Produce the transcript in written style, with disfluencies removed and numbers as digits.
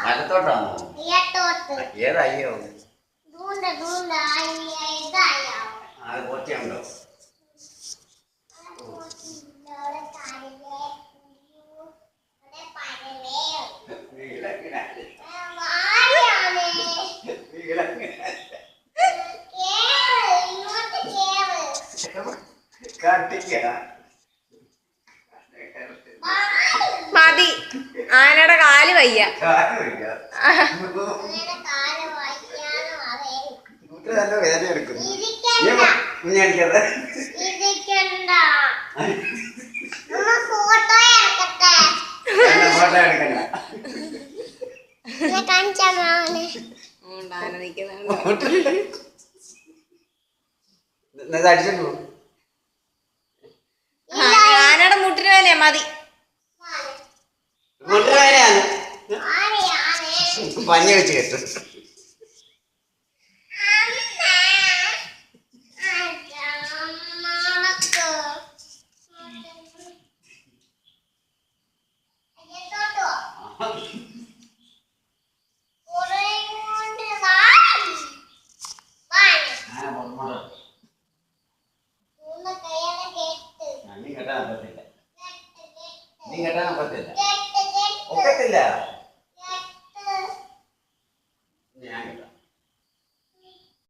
വലത്തോട്ടാണോ? ഏതായോ? അത് പോറ്റിയുണ്ടോ? മതി, ആനയുടെ കാല് വയ്യ. വേദന എടുക്കുന്നു. ഫോട്ടോ എടുക്കണ്ട. അടിച്ചോ. ആനയുടെ മുട്ടിന് വേനയാ. മതി, മുട്ടുവേദനയാണ്. പഞ്ഞി വെച്ച് കെട്ടും. നീ കേട്ടാൻ പറ്റില്ല. ഒക്കത്തില്ല.